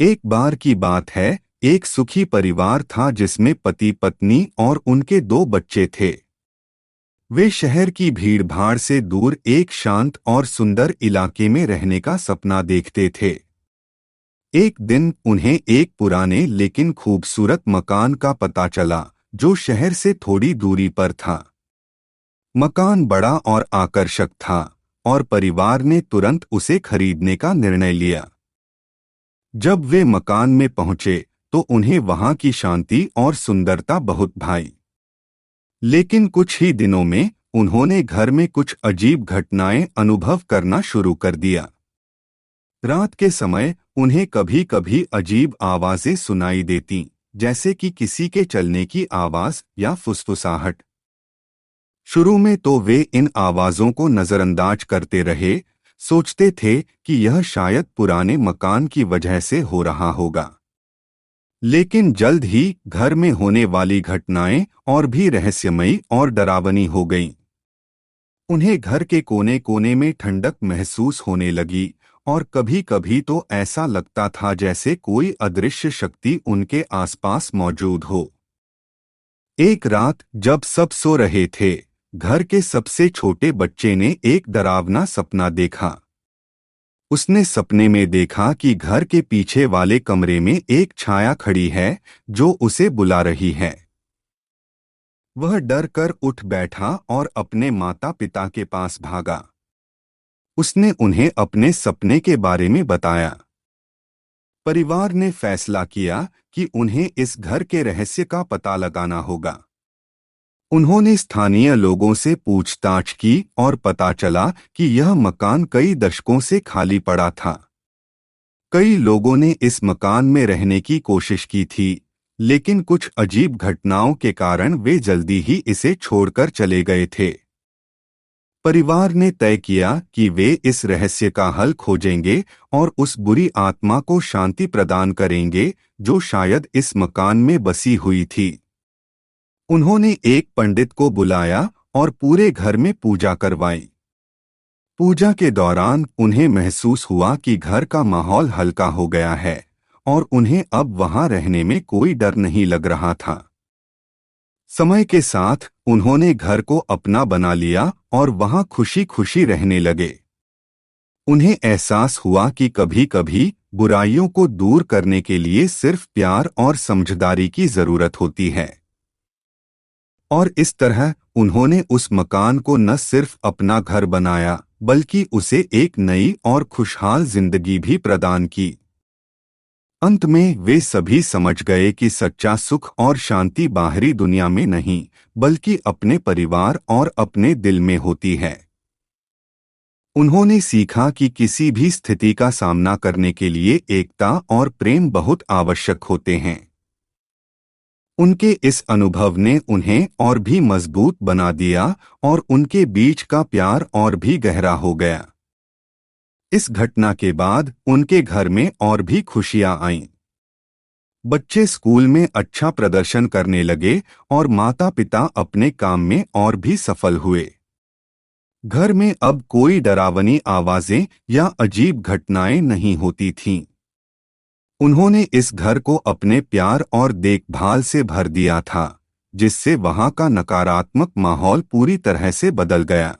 एक बार की बात है, एक सुखी परिवार था जिसमें पति पत्नी और उनके 2 बच्चे थे। वे शहर की भीड़भाड़ से दूर एक शांत और सुंदर इलाके में रहने का सपना देखते थे। एक दिन उन्हें एक पुराने लेकिन खूबसूरत मकान का पता चला, जो शहर से थोड़ी दूरी पर था। मकान बड़ा और आकर्षक था और परिवार ने तुरंत उसे खरीदने का निर्णय लिया। जब वे मकान में पहुंचे तो उन्हें वहां की शांति और सुंदरता बहुत भाई। लेकिन कुछ ही दिनों में उन्होंने घर में कुछ अजीब घटनाएं अनुभव करना शुरू कर दिया। रात के समय उन्हें कभी कभी अजीब आवाजें सुनाई देती, जैसे कि किसी के चलने की आवाज या फुसफुसाहट। शुरू में तो वे इन आवाजों को नजरअंदाज करते रहे, सोचते थे कि यह शायद पुराने मकान की वजह से हो रहा होगा। लेकिन जल्द ही घर में होने वाली घटनाएं और भी रहस्यमयी और डरावनी हो गईं। उन्हें घर के कोने कोने में ठंडक महसूस होने लगी और कभी-कभी तो ऐसा लगता था जैसे कोई अदृश्य शक्ति उनके आसपास मौजूद हो। एक रात जब सब सो रहे थे, घर के सबसे छोटे बच्चे ने एक डरावना सपना देखा। उसने सपने में देखा कि घर के पीछे वाले कमरे में एक छाया खड़ी है, जो उसे बुला रही है। वह डर कर उठ बैठा और अपने माता पिता के पास भागा। उसने उन्हें अपने सपने के बारे में बताया। परिवार ने फैसला किया कि उन्हें इस घर के रहस्य का पता लगाना होगा। उन्होंने स्थानीय लोगों से पूछताछ की और पता चला कि यह मकान कई दशकों से खाली पड़ा था। कई लोगों ने इस मकान में रहने की कोशिश की थी, लेकिन कुछ अजीब घटनाओं के कारण वे जल्दी ही इसे छोड़कर चले गए थे। परिवार ने तय किया कि वे इस रहस्य का हल खोजेंगे और उस बुरी आत्मा को शांति प्रदान करेंगे, जो शायद इस मकान में बसी हुई थी। उन्होंने एक पंडित को बुलाया और पूरे घर में पूजा करवाई। पूजा के दौरान उन्हें महसूस हुआ कि घर का माहौल हल्का हो गया है और उन्हें अब वहां रहने में कोई डर नहीं लग रहा था। समय के साथ उन्होंने घर को अपना बना लिया और वहां खुशी खुशी रहने लगे। उन्हें एहसास हुआ कि कभी-कभी बुराइयों को दूर करने के लिए सिर्फ प्यार और समझदारी की जरूरत होती है। और इस तरह उन्होंने उस मकान को न सिर्फ अपना घर बनाया, बल्कि उसे एक नई और खुशहाल जिंदगी भी प्रदान की। अंत में वे सभी समझ गए कि सच्चा सुख और शांति बाहरी दुनिया में नहीं, बल्कि अपने परिवार और अपने दिल में होती है। उन्होंने सीखा कि किसी भी स्थिति का सामना करने के लिए एकता और प्रेम बहुत आवश्यक होते हैं। उनके इस अनुभव ने उन्हें और भी मजबूत बना दिया और उनके बीच का प्यार और भी गहरा हो गया। इस घटना के बाद उनके घर में और भी खुशियां आईं। बच्चे स्कूल में अच्छा प्रदर्शन करने लगे और माता-पिता अपने काम में और भी सफल हुए। घर में अब कोई डरावनी आवाजें या अजीब घटनाएं नहीं होती थीं। उन्होंने इस घर को अपने प्यार और देखभाल से भर दिया था, जिससे वहां का नकारात्मक माहौल पूरी तरह से बदल गया।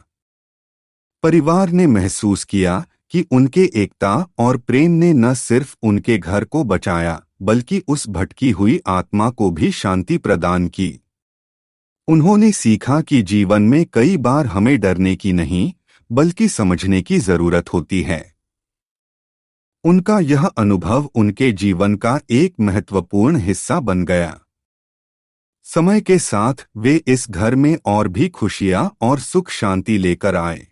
परिवार ने महसूस किया कि उनके एकता और प्रेम ने न सिर्फ उनके घर को बचाया, बल्कि उस भटकी हुई आत्मा को भी शांति प्रदान की। उन्होंने सीखा कि जीवन में कई बार हमें डरने की नहीं, बल्कि समझने की जरूरत होती है। उनका यह अनुभव उनके जीवन का एक महत्वपूर्ण हिस्सा बन गया। समय के साथ वे इस घर में और भी खुशियां और सुख शांति लेकर आए।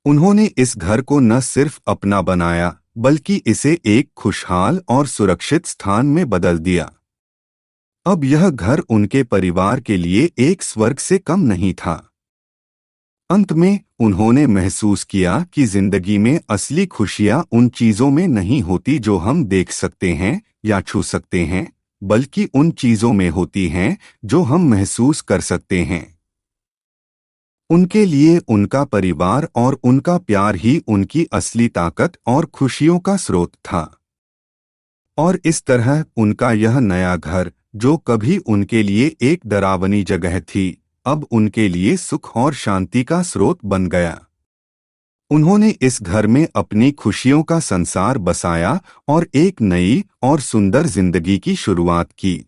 उन्होंने इस घर को न सिर्फ अपना बनाया, बल्कि इसे एक खुशहाल और सुरक्षित स्थान में बदल दिया। अब यह घर उनके परिवार के लिए एक स्वर्ग से कम नहीं था। अंत में उन्होंने महसूस किया कि जिंदगी में असली खुशियां उन चीजों में नहीं होती जो हम देख सकते हैं या छू सकते हैं, बल्कि उन चीजों में होती हैं जो हम महसूस कर सकते हैं। उनके लिए उनका परिवार और उनका प्यार ही उनकी असली ताकत और खुशियों का स्रोत था। और इस तरह उनका यह नया घर, जो कभी उनके लिए एक डरावनी जगह थी, अब उनके लिए सुख और शांति का स्रोत बन गया। उन्होंने इस घर में अपनी खुशियों का संसार बसाया और एक नई और सुंदर जिंदगी की शुरुआत की।